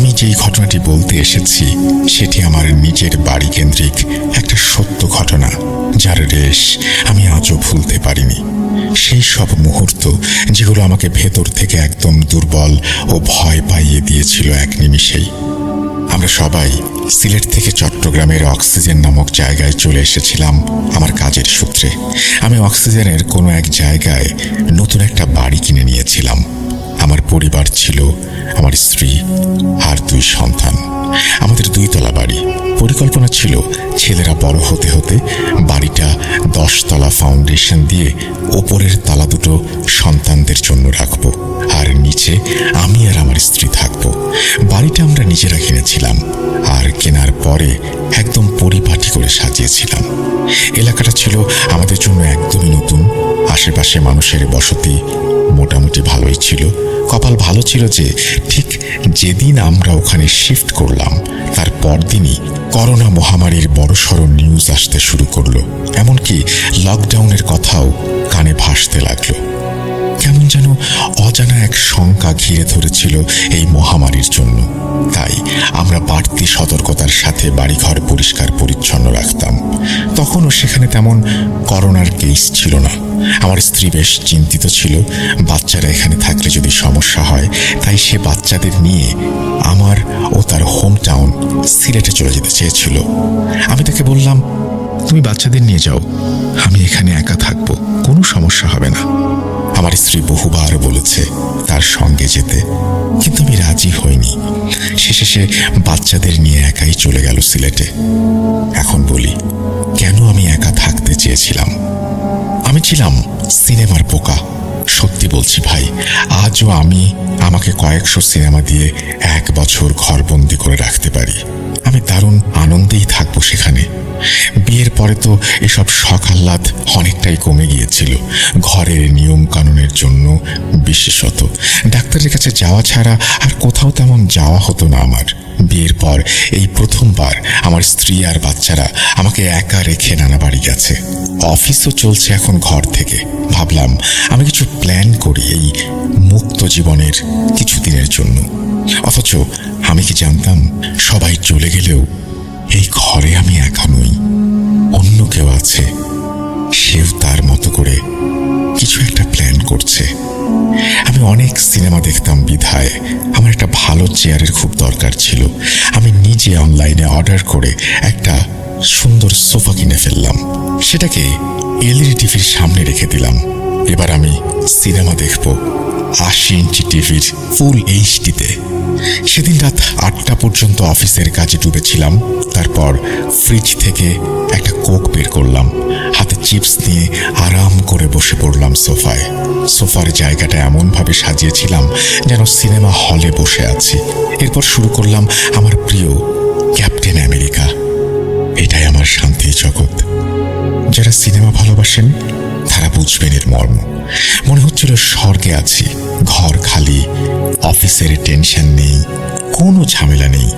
আমি যেই ঘটনাটি বলতে এসেছি সেটি আমার নিজের বাড়ি কেন্দ্রিক একটা সত্য ঘটনা, যার রেশ আমি আজও ভুলতে পারিনি। সেই সব মুহূর্ত যেগুলো আমাকে ভেতর থেকে একদম দুর্বল ও ভয় পাইয়ে দিয়েছিল এক নিমিষেই। আমরা সবাই সিলেট থেকে চট্টগ্রামের অক্সিজেন নামক জায়গায় চলে এসেছিলাম আমার কাজের সূত্রে। আমি অক্সিজেনের কোনো এক জায়গায় নতুন একটা বাড়ি কিনে নিয়েছিলাম। আমার পরিবার ছিল আমার স্ত্রী আর 2 সন্তান। আমাদের 2 তলা বাড়ি। পরিকল্পনা ছিল ছেলেরা বড় হতে হতে বাড়িটা 10 তলা ফাউন্ডেশন দিয়ে ওপরের তলা দুটো সন্তানদের জন্য রাখবো, আর নিচে আমি আর আমার স্ত্রী থাকবো। বাড়িটা আমরা নিজেরা কিনেছিলাম, আর কেনার পরে একদম পরিপাটি করে সাজিয়েছিলাম। এলাকাটা ছিল আমাদের জন্য একদমই নতুন। আশেপাশে মানুষের বসতি মোটামুটি ভালোই ছিল। কপাল ভালো ছিল যে ঠিক যেদিন আমরা ওখানে শিফট করলাম তার পরদিনই করোনা মহামারীর বড়সড় নিউজ আসতে শুরু করলো। এমনকি লকডাউনের কথাও কানে ভাসতে লাগলো। কেমন যেন অজানা এক শঙ্কা ঘিরে ধরেছিল এই মহামারীর জন্য। তাই আমরা বাড়তি সতর্কতার সাথে বাড়িঘর পরিষ্কার পরিচ্ছন্ন রাখতাম। তখনও সেখানে তেমন করোনার কেস ছিল না। আমার স্ত্রী বেশ চিন্তিত ছিল বাচ্চারা এখানে থাকলে যদি সমস্যা হয়, তাই সে বাচ্চাদের নিয়ে আমার ও তার হোম টাউন সিলেটে চলে যেতে চেয়েছিল। আমি তাকে বললাম, তুমি বাচ্চাদের নিয়ে যাও, আমি এখানে একা থাকবো, কোনো সমস্যা হবে না। আমার স্ত্রী বহুবার বলেছে তার সঙ্গে যেতে, কিন্তু আমি রাজি হইনি। শেষে সে বাচ্চাদের নিয়ে একাই চলে গেল সিলেটে। এখন বলি, কেন আমি একা থাকতে চেয়েছিলাম? আমি ছিলাম সিনেমার পোকা। সত্যি বলছি ভাই, আজও আমি আমাকে কয়েকশো সিনেমা দিয়ে 1 বছর ঘরবন্দি করে রাখতে পারি। আমি দারুণ আনন্দেই থাকবো সেখানে। বিয়ের পরে তো এসব শখ আহ্লাদ অনেকটাই কমে গিয়েছিল, ঘরের নিয়ম কানুনের জন্য বিশেষত। ডাক্তারের কাছে যাওয়া ছাড়া আর কোথাও তেমন যাওয়া হতো না আমার। বিয়ের পর এই প্রথমবার আমার স্ত্রী আর বাচ্চারা আমাকে একা রেখে নানা বাড়ি গেছে। অফিসও চলছে এখন ঘর থেকে। ভাবলাম আমি কিছু প্ল্যান করি এই মুক্ত জীবনের কিছুদিনের জন্য। অথচ আমি কি জানতাম, সবাই চলে গেলেও এই ঘরে আমি একা নই, অন্য কেউ আছে। সেও তার মতো করে কিছু একটা প্ল্যান করছে। আমি অনেক সিনেমা দেখতাম বিধায় আমার একটা ভালো চেয়ারের খুব দরকার ছিল। আমি নিজে অনলাইনে অর্ডার করে একটা সুন্দর সোফা কিনে ফেললাম। সেটাকে এলইডি টিভির সামনে রেখে দিলাম। এবার আমি সিনেমা দেখব 80 ইঞ্চি টিভির ফুল এইচডিতে। সেদিন রাত 8টা পর্যন্ত অফিসের কাজে ডুবেছিলাম। তারপর ফ্রিজ থেকে একটা কোক বের করলাম, হাতে চিপস নিয়ে আরাম করে বসে পড়লাম সোফায়। সোফার জায়গাটা এমনভাবে সাজিয়েছিলাম যেন সিনেমা হলে বসে আছি। এরপর শুরু করলাম আমার প্রিয় ক্যাপ্টেন আমেরিকা। এটাই আমার শান্তির জগৎ। যারা সিনেমা ভালোবাসেন তারা বুঝবেন এর মর্ম। মনে হচ্ছিল স্বর্গে আছি। ঘর খালি, অফিসের টেনশন নেই, কোনো ঝামেলা নেই।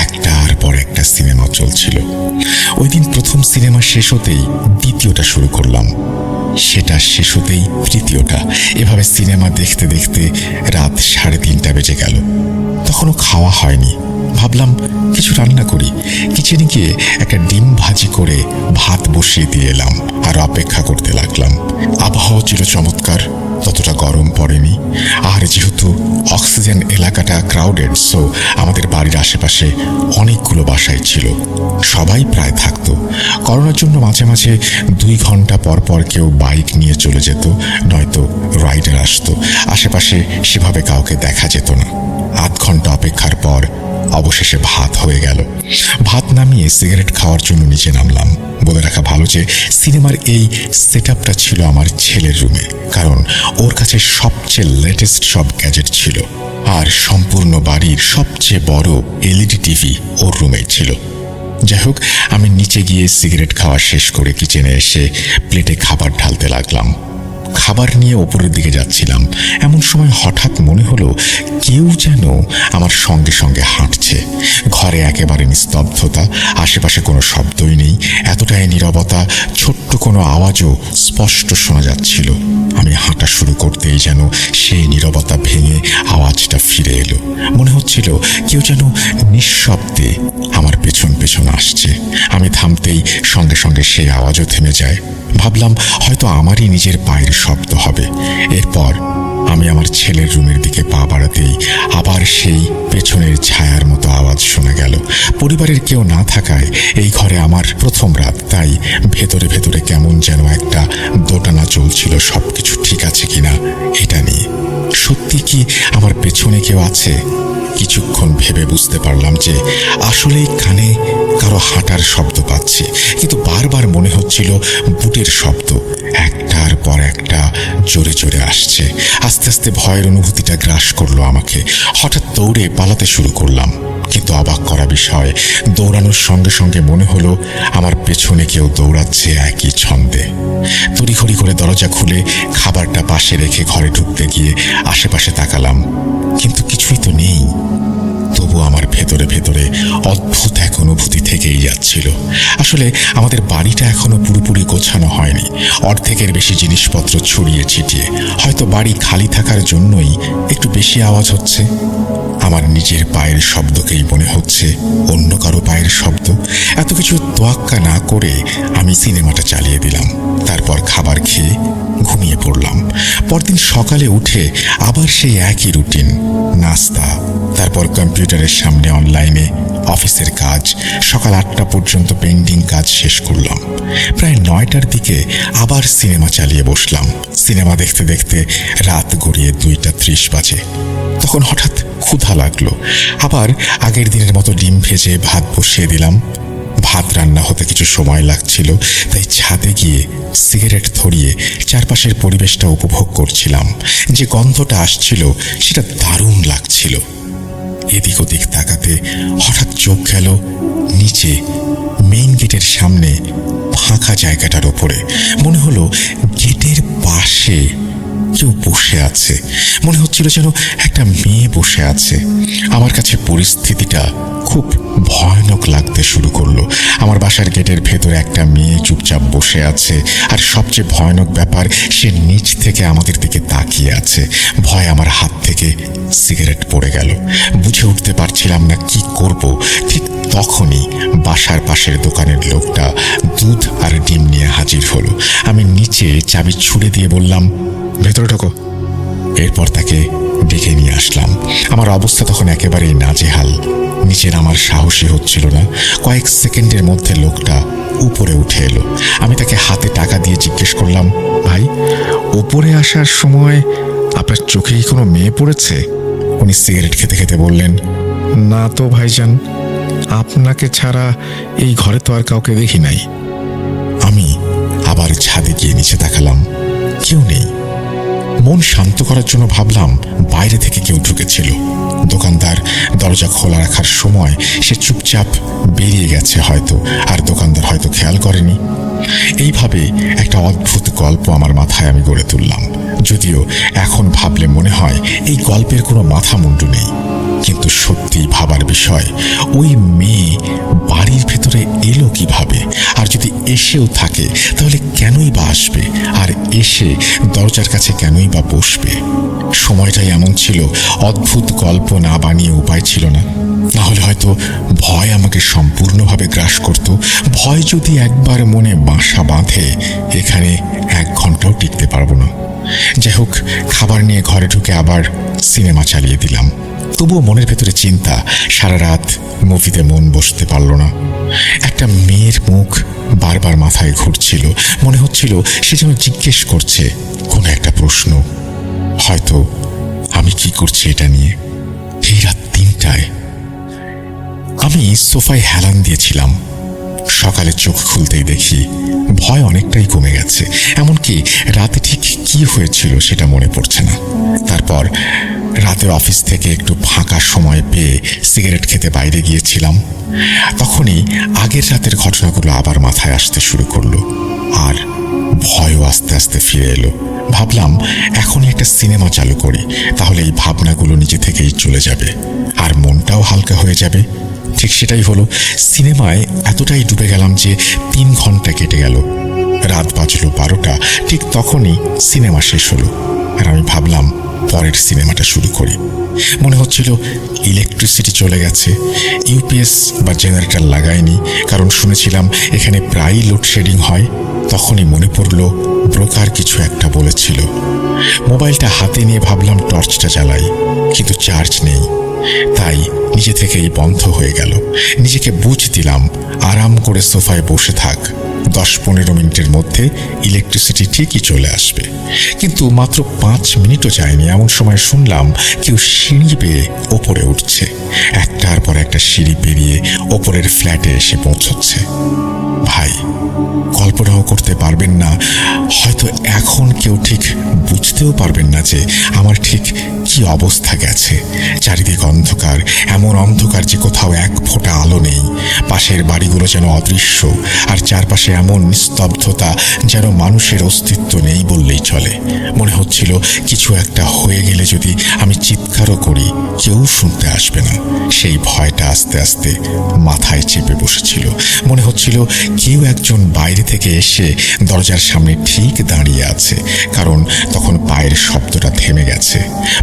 একটার পর একটা সিনেমা চলছিল। ওই দিন প্রথম সিনেমা শেষ হতেই দ্বিতীয়টা শুরু করলাম, সেটা শেষ হতেই তৃতীয়টা। এভাবে সিনেমা দেখতে দেখতে রাত 3:30 বেজে গেল। তখনও খাওয়া হয়নি। ভাবলাম কিছু রান্না করি। কিচেনে গিয়ে একটা ডিম ভাজি করে ভাত বসিয়ে দিয়ে এলাম আর অপেক্ষা করতে লাগলাম। আবহাওয়া ছিল চমৎকার, ততটা গরম পড়েনি। আর যেহেতু অক্সিজেন এলাকাটা ক্রাউডেড, সো আমাদের বাড়ির আশেপাশে অনেকগুলো বাসাই ছিল। সবাই প্রায় থাকতো। করোনার জন্য মাঝে মাঝে 2 ঘন্টা পর পর কেউ বাইক নিয়ে চলে যেত, নয়তো রাইডার আসতো। আশেপাশে সেভাবে কাউকে দেখা যেত না। 8 ঘন্টা অপেক্ষার পর অবশেষে ভাত হয়ে গেল। ভাত নামিয়ে সিগারেট খাওয়ার জন্য নিচে নামলাম। বলে রাখা ভালো যে সিনেমার এই সেটআপটা ছিল আমার ছেলের রুমে, কারণ ওর কাছে সবচেয়ে লেটেস্ট সব গ্যাজেট ছিল। আর সম্পূর্ণ বাড়ির সবচেয়ে বড় এলইডি টিভি ওর রুমেই ছিল। যাই হোক, আমি নিচে গিয়ে সিগারেট খাওয়া শেষ করে কিচেনে এসে প্লেটে খাবার ঢালতে লাগলাম। খাবার নিয়ে ওপরের দিকে যাচ্ছিলাম। এমন সময় হঠাৎ মনে হলো কেউ যেন আমার সঙ্গে সঙ্গে হাঁটছে। ঘরে একেবারে নিস্তব্ধতা, আশেপাশে কোনো শব্দই নেই, এতটাই নীরবতা, ছোট্ট কোনো আওয়াজও স্পষ্ট শোনা যাচ্ছিল। আমি হাঁটা শুরু করতেই যেন সেই নীরবতা ভেঙে আওয়াজটা ফিরে এলো। মনে হচ্ছিল কেউ যেন নিঃশব্দে আমার পেছন পেছন আসছে। আমি থামতেই সঙ্গে সঙ্গে সেই আওয়াজও থেমে যায়। ভাবলাম হয়তো আমারই নিজের পায়ের শব্দ হবে। এরপর আমি আমার ছেলের রুমের দিকে পা বাড়াতেই আবার সেই পেছনের ছায়ার মতো আওয়াজ শোনা গেল। পরিবারের কেউ না থাকায় এই ঘরে আমার প্রথম রাত, তাই ভেতরে ভেতরে কেমন যেন একটা দোটানা চলছিল সবকিছু ঠিক আছে কিনা এটা নিয়ে। সত্যি কি আমার পেছনে কেউ আছে? কিছুক্ষণ ভেবে বুঝতে পারলাম যে আসলেই কানে কারো হাঁটার শব্দ পাচ্ছি, কিন্তু বারবার মনে হচ্ছিল বুটের শব্দ একটার পর একটা জোরে জোরে আসছে। আস্তে আস্তে ভয়ের অনুভূতিটা গ্রাস করলো আমাকে। হঠাৎ দৌড়ে পালাতে শুরু করলাম, কিন্তু অবাক করা বিষয়, দৌড়ানোর সঙ্গে সঙ্গে মনে হলো আমার পেছনে কেউ দৌড়াচ্ছে একই ছন্দে। তড়িঘড়ি করে দরজা খুলে খাবারটা পাশে রেখে ঘরে ঢুকতে গিয়ে আশেপাশে তাকালাম, কিন্তু কিছুই তো নেই। তবু আমার ভেতরে ভেতরে অদ্ভুত এক অনুভূতি থেকেই যাচ্ছিল। আসলে আমাদের বাড়িটা এখনো পুরোপুরি গোছানো হয়নি, অর্ধেকের বেশি জিনিসপত্র ছড়িয়ে ছিটিয়ে। হয়তো বাড়ি খালি থাকার জন্যই একটু বেশি আওয়াজ হচ্ছে। আমার নিজের পায়ের শব্দকেই মনে হচ্ছে অন্য কারো পায়ের শব্দ। এত কিছু তোয়াক্কা না করে আমি সিনেমাটা চালিয়ে দিলাম। তারপর খাবার খেয়ে ঘুমিয়ে পড়লাম। পরদিন সকালে উঠে আবার সেই একই রুটিন, নাস্তা, তারপর কম্পিউটারের সামনে অনলাইনে অফিসের কাজ। সকাল 8টা পর্যন্ত পেন্ডিং কাজ শেষ করলাম। প্রায় 9টার দিকে আবার সিনেমা চালিয়ে বসলাম। সিনেমা দেখতে দেখতে রাত গড়িয়ে 2:30 বাজে। তখন হঠাৎ ক্ষুধা লাগলো। আবার আগের দিনের মতো ডিম ভেজে ভাত বসিয়ে দিলাম। ভাত রান্না হতে কিছু সময় লাগছিল, তাই ছাদে গিয়ে সিগারেট ধরিয়ে চারপাশের পরিবেশটা উপভোগ করছিলাম। যে গন্ধটা আসছিল সেটা দারুণ লাগছিল। এদিক ওদিক তাকাতে হঠাৎ চোখ গেল নিচে মেইন গেটের সামনে ফাঁকা জায়গাটার ওপরে। মনে হলো গেটের পাশে কেউ বসে আছে। মনে হচ্ছিল যেন একটা মেয়ে বসে আছে। আমার কাছে পরিস্থিতিটা খুব ভয়ানক লাগতে শুরু করলো। আমার বাসার গেটের ভেতরে একটা মেয়ে চুপচাপ বসে আছে, আর সবচেয়ে ভয়ানক ব্যাপার, সে নিচ থেকে আমাদের দিকে তাকিয়ে আছে। ভয় আমার হাত থেকে সিগারেট পড়ে গেল। বুঝে উঠতে পারছিলাম না কি করব। ঠিক তখনই বাসার পাশের দোকানের লোকটা দুধ আর ডিম নিয়ে হাজির হলো। আমি নিচে চাবি ছুড়ে দিয়ে বললাম, ভেতরে ঢোকো। এরপর তাকে ডেকে নিয়ে আসলাম। আমার অবস্থা তখন একেবারেই নাজেহাল। নিচের আমার সাহসী হচ্ছিল না। কয়েক সেকেন্ডের মধ্যে লোকটা উপরে উঠে এলো। আমি তাকে হাতে টাকা দিয়ে জিজ্ঞেস করলাম, ভাই, উপরে আসার সময় আপনার চোখে কোনো মেয়ে পড়েছে? উনি সিগারেট খেতে খেতে বললেন, না তো ভাইজান, আপনাকে ছাড়া এই ঘরে তো আর কাউকে দেখি নাই। আমি আবার ছাদে গিয়ে নিচে তাকালাম, কেউ নেই। মন শান্ত করার জন্য ভাবলাম বাইরে থেকে কেউ ঢুকেছিল। দোকানদার দরজা খোলা রাখার সময় সে চুপচাপ বেরিয়ে গেছে হয়তো, আর দোকানদার হয়তো খেয়াল করেনি। এইভাবে একটা অদ্ভুত গল্প আমার মাথায় আমি গড়ে তুললাম। যদিও এখন ভাবলে মনে হয় এই গল্পের কোনো মাথা মুন্ডু নেই, কিন্তু সত্যিই ভাবার বিষয়, ওই মেয়ে বাড়ির ভেতরে এলো কিভাবে? আর যদি এসেও থাকে তাহলে কেনই বা আসবে? আর এসে দরজার কাছে কেনই বা বসবে? সময়টাই এমন ছিল, অদ্ভুত গল্প না বানিয়ে উপায় ছিল না। নাহলে হয়তো ভয় আমাকে সম্পূর্ণভাবে গ্রাস করত। ভয় যদি একবার মনে বাসা বাঁধে, এখানে 1 ঘন্টাও টিকতে পারবো না। যাই হোক, খাবার নিয়ে ঘরে ঢুকে আবার সিনেমা চালিয়ে দিলাম। তবুও মনের ভেতরে চিন্তা, সারা রাত মুভিতে মন বসতে পারল না। একটা মেয়ের মুখ বারবার মাথায় ঘুরছিল। মনে হচ্ছিল সে যেন জিজ্ঞেস করছে কোনো একটা প্রশ্ন। হয়তো আমি কি করছি এটা নিয়ে। এই রাত 3টায় আমি সোফায় হেলান দিয়েছিলাম। সকালে চোখ খুলতেই দেখি ভয় অনেকটাই কমে গেছে। এমনকি রাতে ঠিক কি হয়েছিল সেটা মনে পড়ছে না। তারপর রাতে অফিস থেকে একটু ফাঁকা সময় পেয়ে সিগারেট খেতে বাইরে গিয়েছিলাম। তখনই আগের রাতের ঘটনাগুলো আবার মাথায় আসতে শুরু করলো, আর ভয়ও আস্তে আস্তে ফিরে এলো। ভাবলাম এখনই একটা সিনেমা চালু করি, তাহলে এই ভাবনাগুলো নিজে থেকেই চলে যাবে আর মনটাও হালকা হয়ে যাবে। ঠিক সেটাই হলো। সিনেমায় এতটাই ডুবে গেলাম যে 3 ঘন্টা কেটে গেল। রাত বাজলো 12টা। ঠিক তখনই সিনেমা শেষ হলো আর আমি ভাবলাম পরের সিনেমাটা শুরু করি। মনে হচ্ছিল ইলেকট্রিসিটি চলে গেছে। ইউপিএস বা জেনারেটর লাগাইনি, কারণ শুনেছিলাম এখানে প্রায়ই লোডশেডিং হয়। তখনই মনে পড়ল ব্রোকার কিছু একটা বলেছিল। মোবাইলটা হাতে নিয়ে ভাবলাম টর্চটা জ্বালাই, কিন্তু চার্জ নেই। তাই নিজে থেকেই বন্ধ হয়ে গেল। নিজেকে বুঝ দিলাম আরাম করে সোফায় বসে থাক, 10-15 মিনিটের মধ্যে ইলেকট্রিসিটি ঠিকই চলে আসবে। কিন্তু মাত্র 5 মিনিটও যায়নি, এমন সময় শুনলাম কেউ সিঁড়ি বেয়ে ওপরে উঠছে। একটার পর একটা সিঁড়ি পেরিয়ে ওপরের ফ্ল্যাটে এসে পৌঁছচ্ছে। ভাই, কল্পনাও করতে পারবেন না, হয়তো এখন কেউ ঠিক বুঝতেও পারবেন না যে আমার ঠিক কি অবস্থা গেছে। চারিদিক অন্ধকার, এমন অন্ধকার যে কোথাও এক ফোঁটা আলো নেই। পাশের বাড়িগুলো যেন অদৃশ্য, আর চারপাশে এমন নিস্তব্ধতা যেন মানুষের অস্তিত্ব নেই বললেই চলে। মনে হচ্ছিল কিছু একটা হয়ে গেলে যদি আমি চিৎকারও করি কেউ শুনতে আসবে না। সেই ভয়টা আস্তে আস্তে মাথায় চেপে বসেছিল। মনে হচ্ছিল কেউ একজন বাইরে থেকে এসে দরজার সামনে ঠিক দাঁড়িয়ে আছে, কারণ তখন পায়ের শব্দটা থেমে গেছে।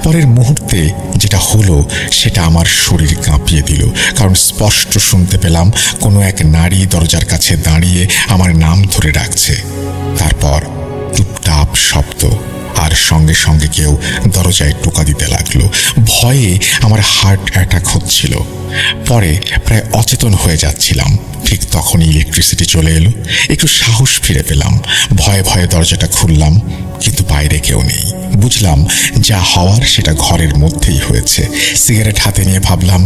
পরের মুহূর্তে যেটা হলো সেটা আমার শরীর কাঁপিয়ে দিল, কারণ স্পষ্ট শুনতে পেলাম কোনো এক নারী দরজার কাছে দাঁড়িয়ে আমার নাম ধরে ডাকছে। তারপর টুপটাপ শব্দ, আর সঙ্গে সঙ্গে কেউ দরজায় টোকা দিতে লাগলো। ভয়ে আমার হার্ট অ্যাটাক হচ্ছিল। পরে প্রায় অচেতন হয়ে যাচ্ছিলাম। ঠিক তখনই ইলেকট্রিসিটি চলে এলো। একটু সাহস ফিরে পেলাম। ভয়ে ভয়ে দরজাটা খুললাম, কিন্তু বাইরে কেউ নেই। বুঝলাম যা হওয়ার সেটা ঘরের মধ্যেই হয়েছে। সিগারেট হাতে নিয়ে ভাবলাম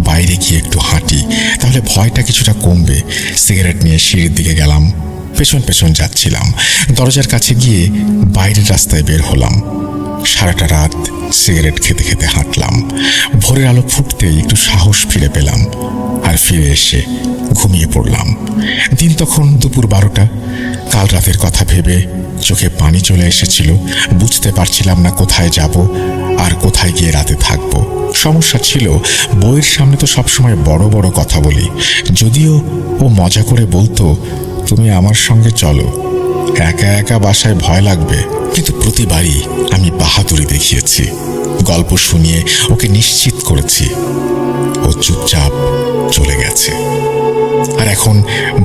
বাইরে গিয়ে একটু হাঁটি, তাহলে ভয়টা কিছুটা কমবে। সিগারেট নিয়ে সিঁড়ির দিকে গেলাম। পেছন পেছন যাচ্ছিলাম। দরজার কাছে গিয়ে বাইরের রাস্তায় বের হলাম। সারাটা রাত সিগারেট খেতে খেতে হাঁটলাম। ভোরের আলো ফুটতেই একটু সাহস ফিরে পেলাম, আর ফিরে এসে ঘুমিয়ে পড়লাম। দিন তখন দুপুর 12টা। কাল রাতের কথা ভেবে চোখে পানি চলে এসেছিল। বুঝতে পারছিলাম না কোথায় যাব আর কোথায় গিয়ে রাতে থাকবো। সমস্যা ছিল বউয়ের সামনে তো সবসময় বড় বড় কথা বলি, যদিও ও মজা করে বলতো তুমি আমার সঙ্গে চলো, একা একা বাসায় ভয় লাগবে। কিন্তু প্রতিবারই আমি বাহাদুরি দেখিয়েছি। গল্প শুনিয়ে ওকে নিশ্চিত করেছি। ও চুপচাপ চলে গেছে। আর এখন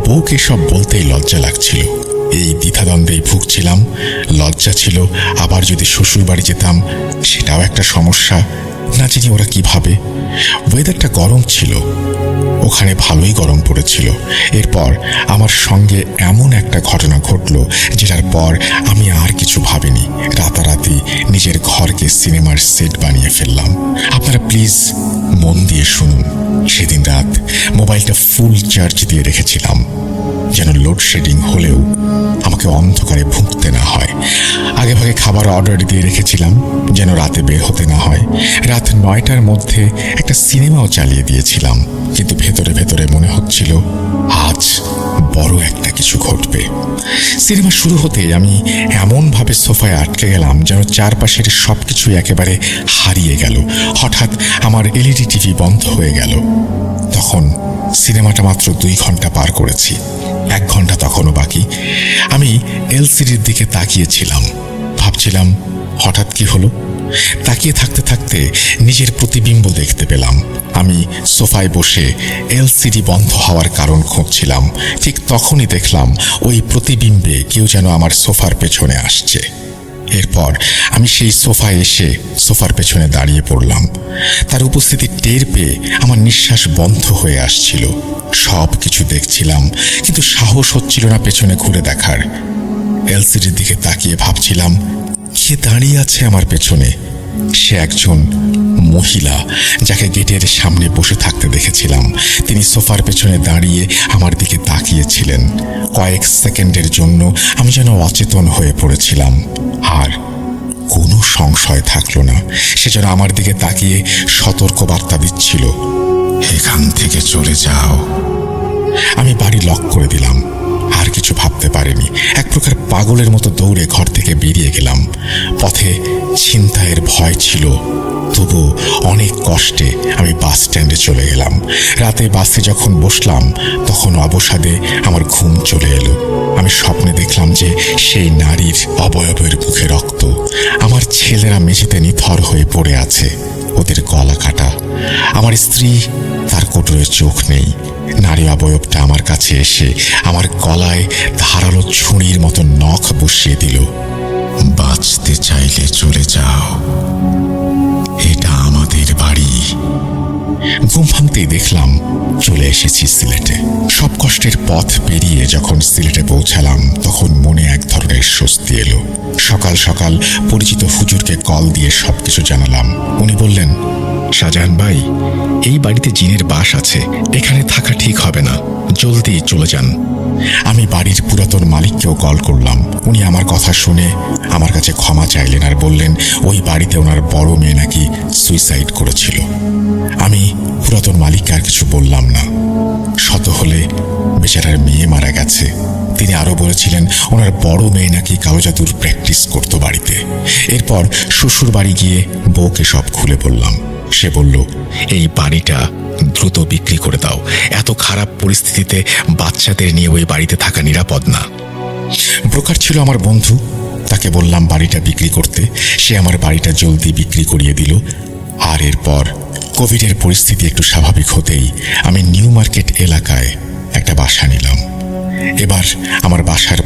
বউকে সব বলতেই লজ্জা লাগছিল। এই দ্বিধাদ্বন্দ্বেই ভুগছিলাম। লজ্জা ছিল, আবার যদি শ্বশুর বাড়ি যেতাম সেটাও একটা সমস্যা। না জানি ওরা কি ভাবে। ওয়েদারটা গরম ছিল, ওখানে ভালোই গরম পড়েছিল। এরপর আমার সঙ্গে এমন একটা ঘটনা ঘটল যেটার পর আমি আর কিছু ভাবিনি। রাতারাতি নিজের ঘরকে সিনেমার সেট বানিয়ে ফেললাম। আপনারা প্লিজ মন দিয়ে শুনুন। সেদিন রাত মোবাইলটা ফুল চার্জ দিয়ে রেখেছিলাম, যেন লোডশেডিং হলেও আমাকে অন্ধকারে ভুগতে না হয়। আগে ভাগে খাবার অর্ডার দিয়ে রেখেছিলাম যেন রাতে বের হতে না হয়। রাত 9টার মধ্যে একটা সিনেমাও চালিয়ে দিয়েছিলাম, কিন্তু ভেতরে ভেতরে মনে হচ্ছিল আজ বড় একটা কিছু ঘটবে। সিনেমা শুরু হতে আমি এমনভাবে সোফায় আটকে গেলাম যেন চারপাশের সবকিছু একেবারে হারিয়ে গেল। হঠাৎ আমার এলইডি টিভি বন্ধ হয়ে গেল। তখন সিনেমাটা মাত্র 2 ঘন্টা পার করেছি, 1 ঘন্টা তখনও বাকি। আমি এলসিডির দিকে তাকিয়েছিলাম, ভাবছিলাম হঠাৎ কি হলো। তাকিয়ে থাকতে থাকতে নিজের প্রতিবিম্ব দেখতে পেলাম। আমি সোফায় বসে এলসিডি বন্ধ হওয়ার কারণ খুঁজছিলাম। ঠিক তখনই দেখলাম ওই প্রতিবিম্বে কেউ যেন আমার সোফার পেছনে আসছে। এরপর আমি সেই সোফায় এসে সোফার পেছনে দাঁড়িয়ে পড়লাম। তার উপস্থিতি টের পেয়ে আমার নিঃশ্বাস বন্ধ হয়ে আসছিল। সব কিছু দেখছিলাম, কিন্তু সাহস হচ্ছিল না পেছনে ঘুরে দেখার। এলসিডির দিকে তাকিয়ে ভাবছিলাম কে দাঁড়িয়ে আছে আমার পেছনে। সে একজন মহিলা, যাকে গেটের সামনে বসে থাকতে দেখেছিলাম। তিনি সোফার পেছনে দাঁড়িয়ে আমার দিকে তাকিয়েছিলেন। কয়েক সেকেন্ডের জন্য আমি যেন অচেতন হয়ে পড়েছিলাম, আর কোনো সংশয় থাকলো না। সে যেন আমার দিকে তাকিয়ে সতর্ক বার্তা দিচ্ছিল, এখান থেকে চলে যাও। আমি বাড়ি লক করে দিলাম। আর কিছু ভাবতে পারিনি। এক প্রকার পাগলের মতো দৌড়ে ঘর থেকে বেরিয়ে গেলাম। পথে ছিনতাইয়ের ভয় ছিল, তবু অনেক কষ্টে আমি বাস স্ট্যান্ডে চলে গেলাম। রাতে বাসে যখন বসলাম তখন অবসাদে আমার ঘুম চলে এলো। আমি স্বপ্নে দেখলাম যে সেই নারীর অবয়বের মুখে রক্ত। আমার ছেলেরা মেঝেতে নিথর হয়ে পড়ে আছে, ওদের গলা কাটা। আমার স্ত্রী, তার কোটরে চোখ নেই। নারী অবয়বটা আমার কাছে এসে আমার গলায় ধারালো ছুরির মতো নখ বসিয়ে দিল। বাঁচতে চাইলে চলে যাও, এটা আমাদের বাড়ি। ঘুম ভাঙতেই দেখলাম চলে এসেছি সিলেটে। সব কষ্টের পথ পেরিয়ে যখন সিলেটে পৌঁছালাম তখন মনে এক ধরনের স্বস্তি এলো। সকাল সকাল পরিচিত হুজুরকে কল দিয়ে সবকিছু জানালাম। উনি বললেন, শাহজাহান ভাই, এই বাড়িতে জিনের বাস আছে, এখানে থাকা ঠিক হবে না, জলদি চলে যান। আমি বাড়ির পুরাতন মালিককেও কল করলাম। উনি আমার কথা শুনে আমার কাছে ক্ষমা চাইলেন আর বললেন ওই বাড়িতে ওনার বড় মেয়ে নাকি সুইসাইড করেছিল। আমি পুরাতন মালিককে আর কিছু বললাম না। শত হলে বেচারার মেয়ে মারা গেছে। তিনি আরো বলেছিলেন ওনার বড় মেয়ে নাকি কালো জাদুর প্র্যাকটিস করতো বাড়িতে। এরপর শ্বশুর বাড়ি গিয়ে বউকে সব খুলে বললাম। সে বলল, এই বাড়িটা দ্রুত বিক্রি করে দাও, এত খারাপ পরিস্থিতিতে বাচ্চাদের নিয়ে ওই বাড়িতে থাকা নিরাপদ না। ব্রোকার ছিল আমার বন্ধু, তাকে বললাম বাড়িটা বিক্রি করতে। সে আমার বাড়িটা জলদি বিক্রি করিয়ে দিল। আর এরপর কোভিডের পরিস্থিতি একটু স্বাভাবিক হতেই আমি নিউ মার্কেট এলাকায় একটা বাসা নিলাম। এবার আমার বাসার